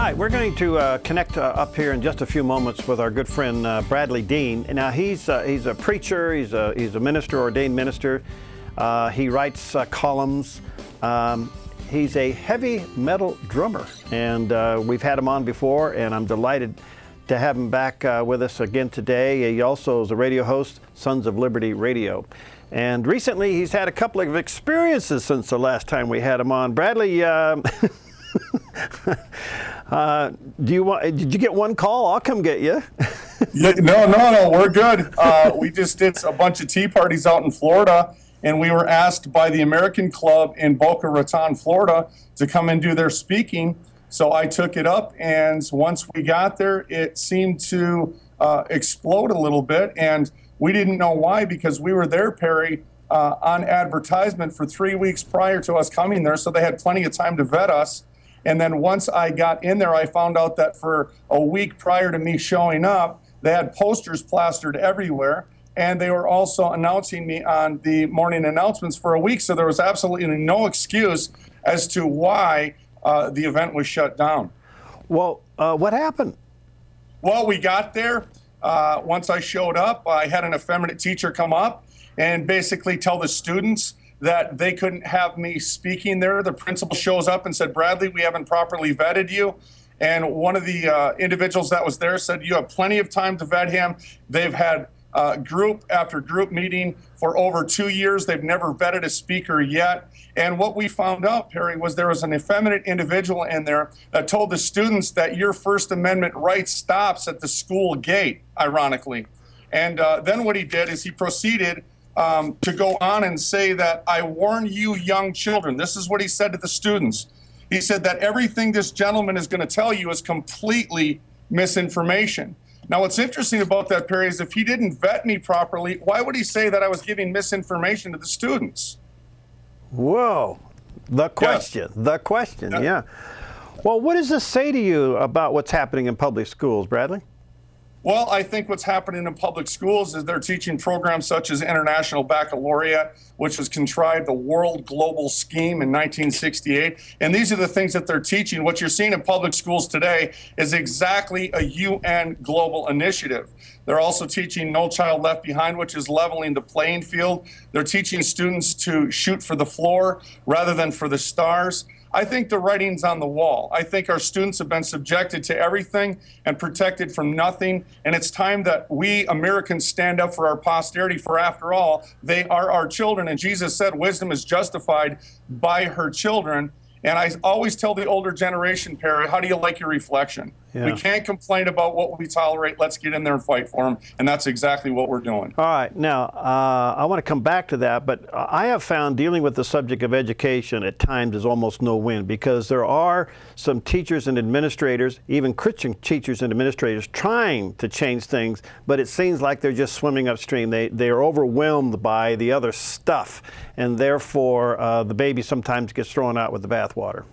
right, we're going to connect up here in just a few moments with our good friend Bradlee Dean. Now he's a preacher, he's a minister, ordained minister. He writes columns. He's a heavy metal drummer, and we've had him on before, and I'm delighted to have him back with us again today. He also is a radio host, Sons of Liberty Radio. And recently he's had a couple of experiences since the last time we had him on. Bradlee, did you get one call? I'll come get you. Yeah, no, we're good. We just did a bunch of tea parties out in Florida, and we were asked by the American Club in Boca Raton, Florida, to come and do their speaking. So I took it up, and once we got there, it seemed to explode a little bit, and we didn't know why, because we were there, Perry, on advertisement for 3 weeks prior to us coming there, so they had plenty of time to vet us. And then once I got in there, I found out that for a week prior to me showing up, they had posters plastered everywhere, and they were also announcing me on the morning announcements for a week, so there was absolutely no excuse as to why the event was shut down. Well, what happened? Well, we got there. Once I showed up, I had an effeminate teacher come up and basically tell the students that they couldn't have me speaking there. The principal shows up and said, "Bradlee, we haven't properly vetted you." And one of the individuals that was there said, "You have plenty of time to vet him." They've had group after group meeting for over 2 years. They've never vetted a speaker yet. And what we found out, Perry, was there was an effeminate individual in there that told the students that your First Amendment right stops at the school gate, ironically. And then what he did is he proceeded to go on and say that, "I warn you, young children." This is what he said to the students. He said that everything this gentleman is going to tell you is completely misinformation. Now, what's interesting about that, Perry, is if he didn't vet me properly, why would he say that I was giving misinformation to the students? Whoa, the question, Yes. the question, yeah. Well, what does this say to you about what's happening in public schools, Bradlee? Well, I think what's happening in public schools is they're teaching programs such as International Baccalaureate, which was contrived, a world global scheme in 1968. And these are the things that they're teaching. What you're seeing in public schools today is exactly a UN global initiative. They're also teaching No Child Left Behind, which is leveling the playing field. They're teaching students to shoot for the floor rather than for the stars. I think the writing's on the wall. I think our students have been subjected to everything and protected from nothing. And it's time that we Americans stand up for our posterity, for after all, they are our children. And Jesus said wisdom is justified by her children. And I always tell the older generation, Perry, how do you like your reflection? Yeah. We can't complain about what we tolerate. Let's get in there and fight for them. And that's exactly what we're doing. All right. Now, I want to come back to that, but I have found dealing with the subject of education at times is almost no win, because there are some teachers and administrators, even Christian teachers and administrators, trying to change things, but it seems like they're just swimming upstream. They are overwhelmed by the other stuff, and therefore the baby sometimes gets thrown out with the bathwater.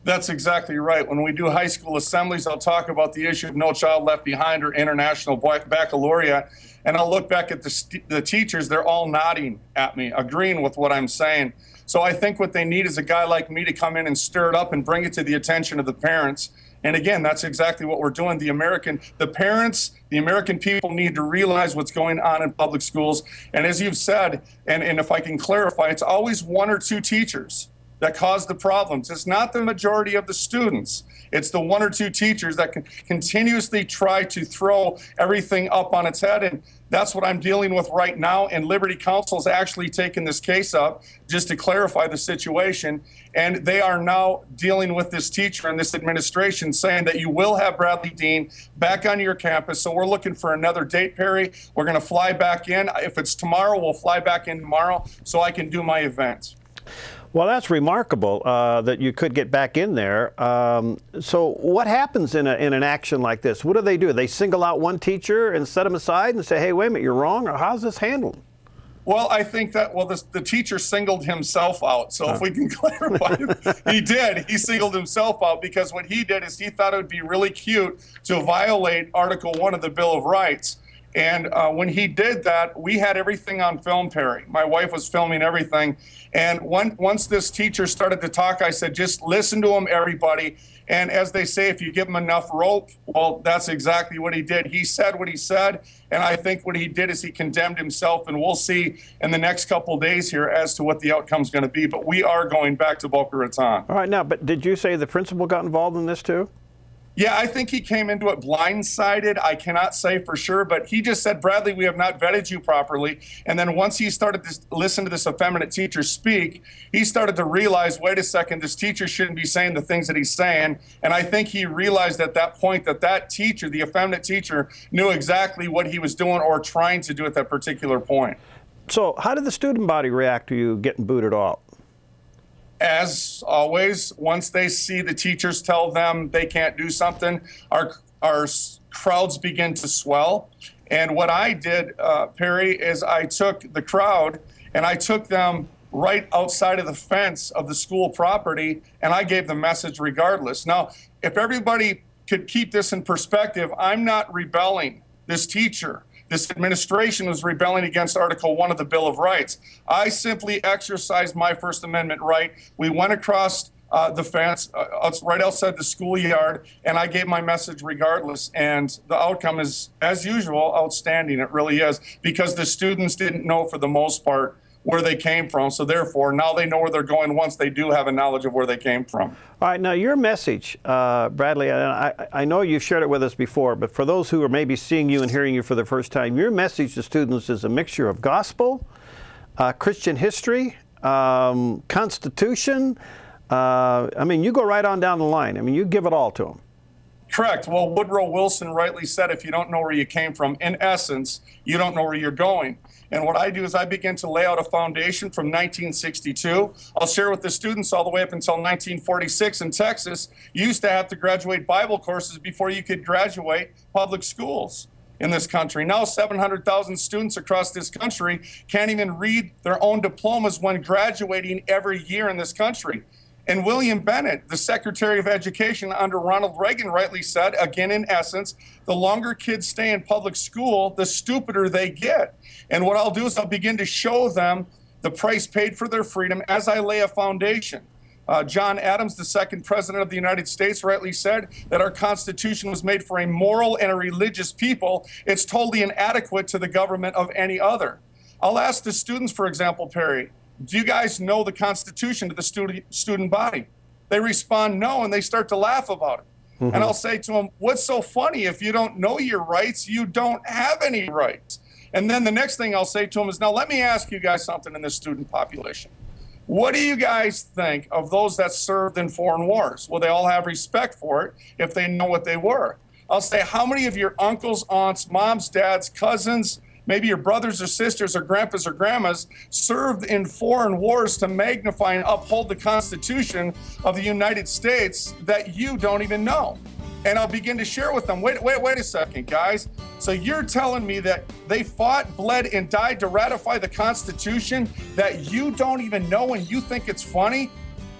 That's exactly right. When we do high school assemblies, I'll talk about the issue of No Child Left Behind or International Baccalaureate, and I'll look back at the teachers. They're all nodding at me, agreeing with what I'm saying. So I think what they need is a guy like me to come in and stir it up and bring it to the attention of the parents. And again, that's exactly what we're doing. The parents, the American people need to realize what's going on in public schools. And as you've said, and if I can clarify, it's always one or two teachers that cause the problems. It's not the majority of the students. It's the one or two teachers that can continuously try to throw everything up on its head. And that's what I'm dealing with right now. And Liberty Counsel's actually taken this case up just to clarify the situation. And they are now dealing with this teacher and this administration, saying that you will have Bradlee Dean back on your campus. So we're looking for another date, Perry. We're going to fly back in. If it's tomorrow, we'll fly back in tomorrow so I can do my event. Well, that's remarkable that you could get back in there. So what happens in an action like this? What do? They single out one teacher and set him aside and say, hey, wait a minute, you're wrong? Or how's this handled? Well, I think that, the teacher singled himself out. So if we can clarify, he did. He singled himself out because what he did is he thought it would be really cute to violate Article 1 of the Bill of Rights. And when he did that, we had everything on film, Perry. My wife was filming everything. And once this teacher started to talk, I said, just listen to him, everybody. And as they say, if you give him enough rope, well, that's exactly what he did. He said what he said, and I think what he did is he condemned himself, and we'll see in the next couple days here as to what the outcome's going to be. But we are going back to Boca Raton. All right, now, but did you say the principal got involved in this too? Yeah, I think he came into it blindsided. I cannot say for sure, but he just said, Bradlee, we have not vetted you properly. And then once he started to listen to this effeminate teacher speak, he started to realize, wait a second, this teacher shouldn't be saying the things that he's saying. And I think he realized at that point that that teacher, the effeminate teacher, knew exactly what he was doing or trying to do at that particular point. So how did the student body react to you getting booted off? As always, once they see the teachers tell them they can't do something, our crowds begin to swell. And what I did, Perry, is I took the crowd and I took them right outside of the fence of the school property, and I gave the message regardless. Now, if everybody could keep this in perspective, I'm not rebelling. This teacher, this administration was rebelling against Article 1 of the Bill of Rights. I simply exercised my First Amendment right. We went across the fence right outside the schoolyard, and I gave my message regardless. And the outcome is, as usual, outstanding. It really is, because the students didn't know for the most part where they came from. So therefore, now they know where they're going once they do have a knowledge of where they came from. All right, now your message, Bradlee, I know you've shared it with us before, but for those who are maybe seeing you and hearing you for the first time, your message to students is a mixture of gospel, Christian history, Constitution. I mean, you go right on down the line. I mean, you give it all to them. Correct. Well, Woodrow Wilson rightly said, if you don't know where you came from, in essence, you don't know where you're going. And what I do is I begin to lay out a foundation from 1962. I'll share with the students all the way up until 1946 in Texas. You used to have to graduate Bible courses before you could graduate public schools in this country. Now 700,000 students across this country can't even read their own diplomas when graduating every year in this country. And William Bennett, the Secretary of Education under Ronald Reagan, rightly said, again, in essence, the longer kids stay in public school, the stupider they get. And what I'll do is I'll begin to show them the price paid for their freedom as I lay a foundation. John Adams, the second president of the United States, rightly said that our Constitution was made for a moral and a religious people. It's totally inadequate to the government of any other. I'll ask the students, for example, Perry, do you guys know the Constitution to the student body? They respond no, and they start to laugh about it. Mm-hmm. And I'll say to them, what's so funny? If you don't know your rights, you don't have any rights. And then the next thing I'll say to them is, now let me ask you guys something in this student population. What do you guys think of those that served in foreign wars? Well, they all have respect for it if they know what they were. I'll say, how many of your uncles, aunts, moms, dads, cousins, maybe your brothers or sisters or grandpas or grandmas served in foreign wars to magnify and uphold the Constitution of the United States that you don't even know? And I'll begin to share with them, wait a second, guys. So you're telling me that they fought, bled, and died to ratify the Constitution that you don't even know and you think it's funny?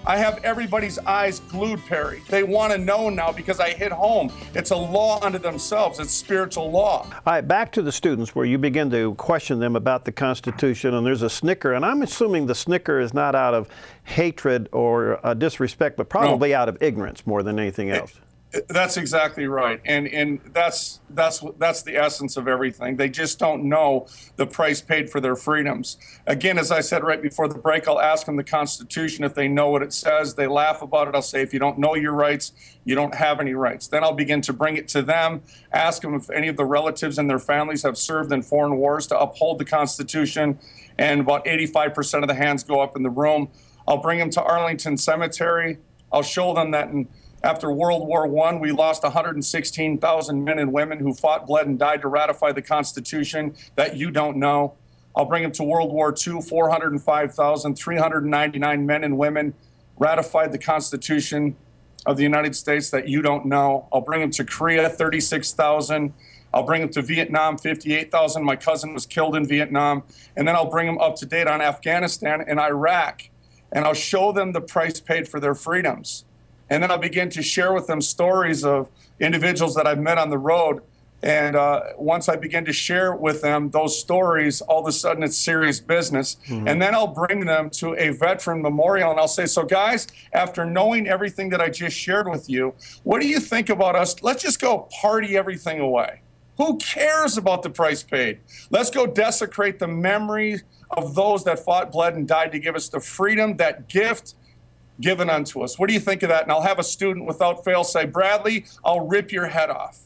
I have everybody's eyes glued, Perry. They want to know now because I hit home. It's a law unto themselves. It's spiritual law. All right, back to the students where you begin to question them about the Constitution, and there's a snicker, and I'm assuming the snicker is not out of hatred or disrespect, but probably out of ignorance more than anything else. That's exactly right, and that's the essence of everything. They just don't know the price paid for their freedoms. Again, as I said right before the break, I'll ask them the Constitution if they know what it says. They laugh about it. I'll say, if you don't know your rights, you don't have any rights. Then I'll begin to bring it to them, ask them if any of the relatives and their families have served in foreign wars to uphold the Constitution, and about 85% of the hands go up in the room. I'll bring them to Arlington Cemetery. I'll show them that after World War I, we lost 116,000 men and women who fought, bled, and died to ratify the Constitution that you don't know. I'll bring them to World War II, 405,399 men and women ratified the Constitution of the United States that you don't know. I'll bring them to Korea, 36,000. I'll bring them to Vietnam, 58,000. My cousin was killed in Vietnam. And then I'll bring them up to date on Afghanistan and Iraq. And I'll show them the price paid for their freedoms. And then I'll begin to share with them stories of individuals that I've met on the road And once I begin to share with them those stories, all of a sudden it's serious business. And then I'll bring them to a veteran memorial and I'll say, so guys, after knowing everything that I just shared with you, what do you think about us? Let's just go party everything away. Who cares about the price paid? Let's go desecrate the memory of those that fought, bled, and died to give us the freedom, that gift given unto us. What do you think of that? And I'll have a student without fail say, Bradlee, I'll rip your head off.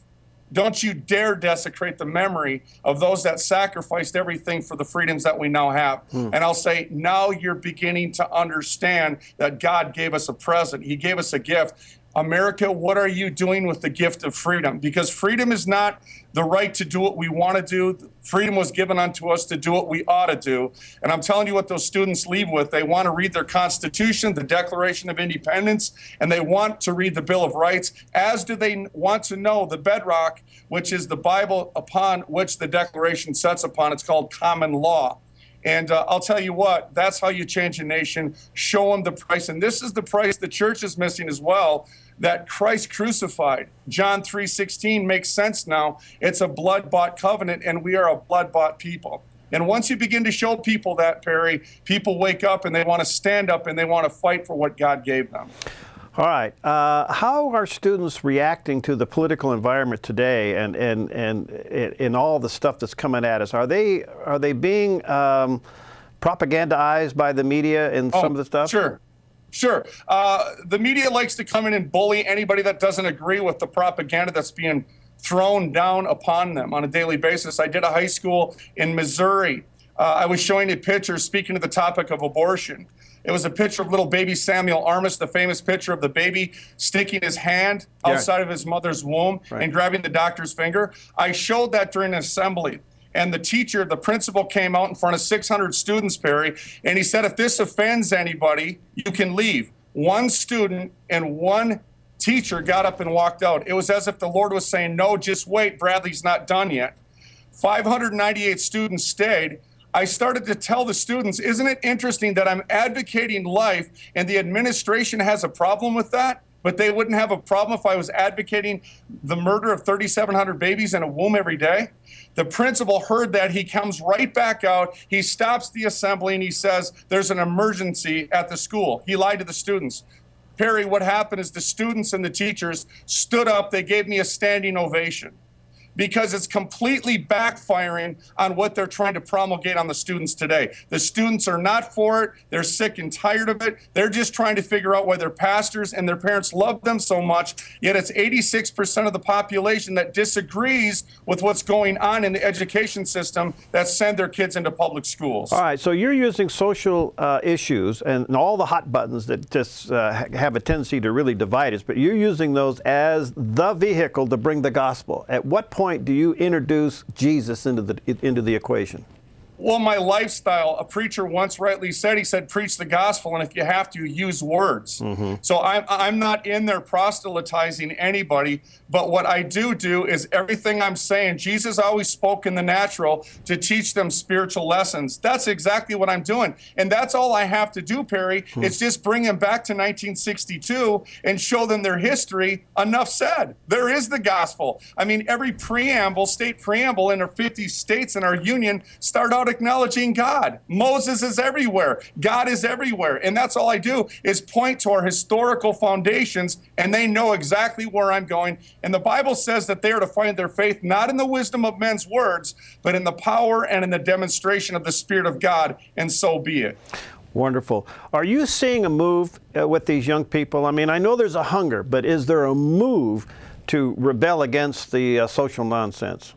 Don't you dare desecrate the memory of those that sacrificed everything for the freedoms that we now have. And I'll say, now you're beginning to understand that God gave us a present. He gave us a gift. America, what are you doing with the gift of freedom? Because freedom is not the right to do what we want to do. Freedom was given unto us to do what we ought to do. And I'm telling you what those students leave with. They want to read their Constitution, the Declaration of Independence, and they want to read the Bill of Rights, as do they want to know the bedrock, which is the Bible upon which the Declaration sets upon. It's called common law. And I'll tell you what, that's how you change a nation. Show them the price. And this is the price the church is missing as well, that Christ crucified. John 3:16 makes sense now. It's a blood-bought covenant, and we are a blood-bought people. And once you begin to show people that, Perry, people wake up and they want to stand up and they want to fight for what God gave them. All right. How are students reacting to the political environment today and in all the stuff that's coming at us? Are they being propagandized by the media in some of the stuff? Sure. The media likes to come in and bully anybody that doesn't agree with the propaganda that's being thrown down upon them on a daily basis. I did a high school in Missouri. I was showing a picture speaking to the topic of abortion. It was a picture of little baby Samuel Armis, the famous picture of the baby sticking his hand outside of his mother's womb and grabbing the doctor's finger. I showed that during an assembly. And the teacher, the principal, came out in front of 600 students, Perry, and he said, if this offends anybody, you can leave. One student and one teacher got up and walked out. It was as if the Lord was saying, no, just wait, Bradlee's not done yet. 598 students stayed. I started to tell the students, isn't it interesting that I'm advocating life and the administration has a problem with that? But they wouldn't have a problem if I was advocating the murder of 3,700 babies in a womb every day? The principal heard that. He comes right back out. He stops the assembly and he says, there's an emergency at the school. He lied to the students. Perry, what happened is the students and the teachers stood up. They gave me a standing ovation, because it's completely backfiring on what they're trying to promulgate on the students today. The students are not for it. They're sick and tired of it. They're just trying to figure out why their pastors and their parents love them so much, yet it's 86% of the population that disagrees with what's going on in the education system that send their kids into public schools. All right, so you're using social issues and all the hot buttons that just have a tendency to really divide us, but you're using those as the vehicle to bring the gospel. At what point do you introduce Jesus into the equation? Well, my lifestyle, a preacher once rightly said, he said, preach the gospel, and if you have to, use words. So I'm not in there proselytizing anybody, but what I do is everything I'm saying, Jesus always spoke in the natural to teach them spiritual lessons. That's exactly what I'm doing. And that's all I have to do, Perry. It's just bring them back to 1962 and show them their history. Enough said. There is the gospel. I mean, every preamble, state preamble in our 50 states in our union start out acknowledging God. Moses is everywhere. God is everywhere. And that's all I do is point to our historical foundations, and they know exactly where I'm going. And the Bible says that they are to find their faith not in the wisdom of men's words, but in the power and in the demonstration of the Spirit of God, and so be it. Wonderful. Are you seeing a move with these young people? I mean, I know there's a hunger, but is there a move to rebel against the social nonsense?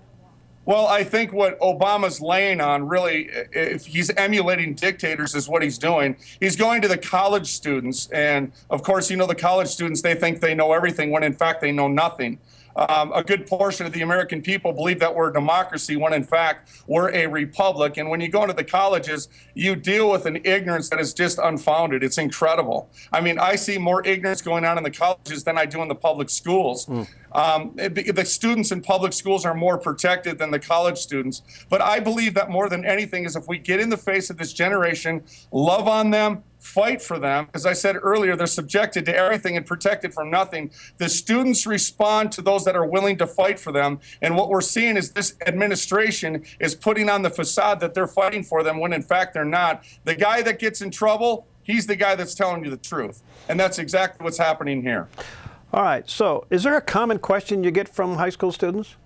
Well, I think what Obama's laying on, really, if he's emulating dictators, is what he's doing. He's going to the college students. And, of course, you know, the college students, they think they know everything when, in fact, they know nothing. A good portion of the American people believe that we're a democracy when, in fact, we're a republic. And when you go into the colleges, you deal with an ignorance that is just unfounded. It's incredible. I mean, I see more ignorance going on in the colleges than I do in the public schools. The students in public schools are more protected than the college students. But I believe that more than anything is if we get in the face of this generation, love on them, fight for them. As I said earlier, they're subjected to everything and protected from nothing. The students respond to those that are willing to fight for them. And what we're seeing is this administration is putting on the facade that they're fighting for them when in fact they're not. The guy that gets in trouble, he's the guy that's telling you the truth. And that's exactly what's happening here. All right. So is there a common question you get from high school students?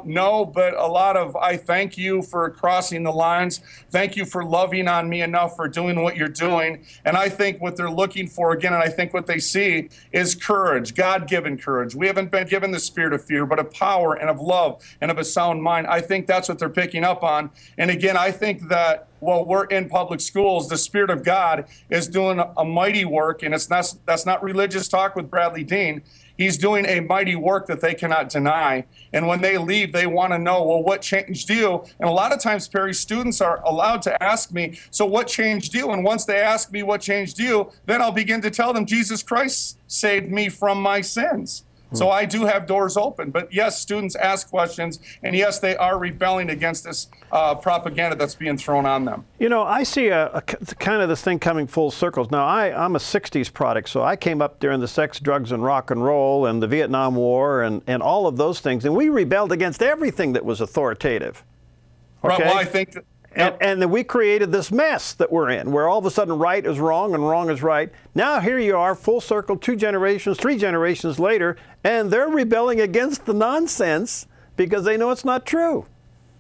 No, but a lot of, I thank you for crossing the lines. Thank you for loving on me enough for doing what you're doing. And I think what they're looking for, again, and I think what they see is courage, God-given courage. We haven't been given the spirit of fear, but of power and of love and of a sound mind. I think that's what they're picking up on. And again, I think that while we're in public schools, the Spirit of God is doing a mighty work, and that's not religious talk with Bradlee Dean. He's doing a mighty work that they cannot deny. And when they leave, they want to know, well, what changed you? And a lot of times, Perry, students are allowed to ask me, so what changed you? And once they ask me what changed you, then I'll begin to tell them Jesus Christ saved me from my sins. So I do have doors open. But yes, students ask questions, and yes, they are rebelling against this propaganda that's being thrown on them. You know, I see a kind of this thing coming full circles. Now, I'm a 60s product, so I came up during the sex, drugs, and rock and roll and the Vietnam War and all of those things, and we rebelled against everything that was authoritative. Okay? Right, well, I think that, and then we created this mess that we're in, where all of a sudden right is wrong and wrong is right. Now here you are, full circle, 2 generations, 3 generations later, and they're rebelling against the nonsense because they know it's not true.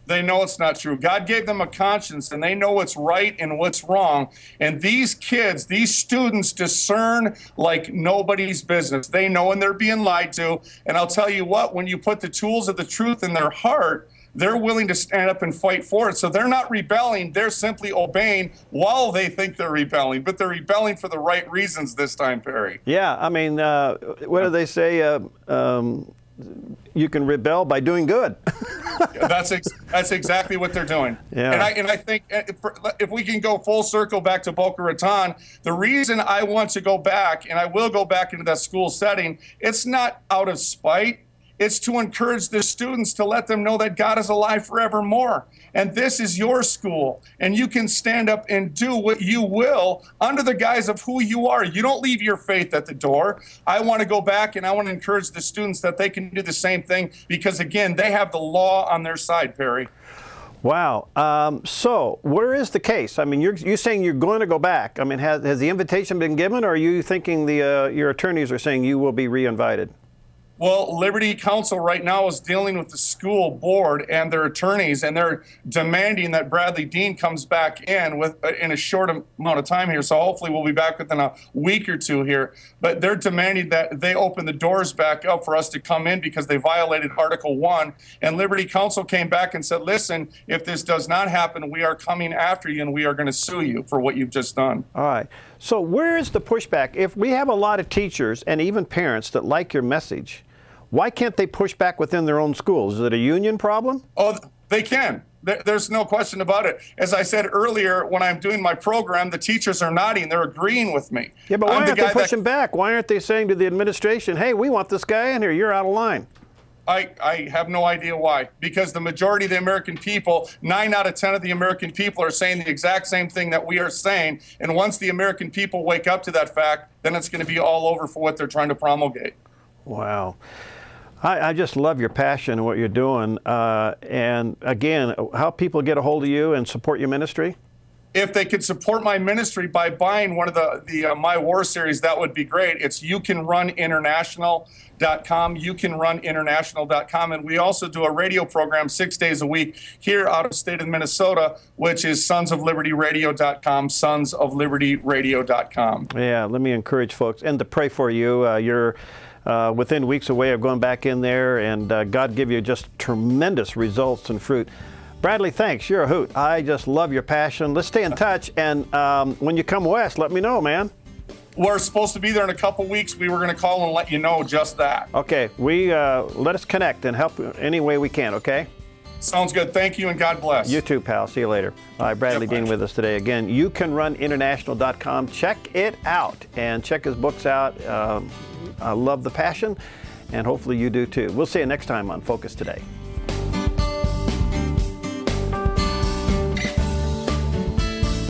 They know it's not true. God gave them a conscience, and they know what's right and what's wrong. And these kids, these students discern like nobody's business. They know when they're being lied to. And I'll tell you what, when you put the tools of the truth in their heart, they're willing to stand up and fight for it. So they're not rebelling. They're simply obeying while they think they're rebelling. But they're rebelling for the right reasons this time, Perry. Yeah, I mean, what do they say? You can rebel by doing good. That's exactly what they're doing. Yeah. And I think if we can go full circle back to Boca Raton, the reason I want to go back, and I will go back into that school setting, it's not out of spite. It's to encourage the students to let them know that God is alive forevermore. And this is your school. And you can stand up and do what you will under the guise of who you are. You don't leave your faith at the door. I want to go back and I want to encourage the students that they can do the same thing because, again, they have the law on their side, Perry. Wow. So where is the case? I mean, you're saying you're going to go back. I mean, has the invitation been given, or are you thinking your attorneys are saying you will be re-invited? Well, Liberty Counsel right now is dealing with the school board and their attorneys, and they're demanding that Bradlee Dean comes back in a short amount of time here. So hopefully we'll be back within a week or 2 here. But they're demanding that they open the doors back up for us to come in because they violated Article 1. And Liberty Counsel came back and said, listen, if this does not happen, we are coming after you and we are going to sue you for what you've just done. All right. So where is the pushback? If we have a lot of teachers and even parents that like your message, why can't they push back within their own schools? Is it a union problem? Oh, they can. There's no question about it. As I said earlier, when I'm doing my program, the teachers are nodding. They're agreeing with me. Yeah, but why aren't they pushing back? Why aren't they saying to the administration, hey, we want this guy in here. You're out of line. I have no idea why. Because the majority of the American people, 9 out of 10 of the American people are saying the exact same thing that we are saying. And once the American people wake up to that fact, then it's going to be all over for what they're trying to promulgate. Wow. I just love your passion and what you're doing. And again, how people get a hold of you and support your ministry? If they could support my ministry by buying one of the My War series, that would be great. It's youcanruninternational.com, youcanruninternational.com. And we also do a radio program 6 days a week here out of the state of Minnesota, which is sonsoflibertyradio.com, sonsoflibertyradio.com. Yeah, let me encourage folks and to pray for you. You're within weeks away of going back in there, and God give you just tremendous results and fruit. Bradlee, thanks. You're a hoot. I just love your passion. Let's stay in touch, and when you come west, let me know, man. We're supposed to be there in a couple weeks. We were going to call and let you know just that. Okay. Let us connect and help any way we can, okay? Sounds good. Thank you, and God bless. You too, pal. See you later. All right, Bradlee Dean with us today. Again, youcanruninternational.com. Check it out and check his books out. I love the passion, and hopefully you do too. We'll see you next time on Focus Today.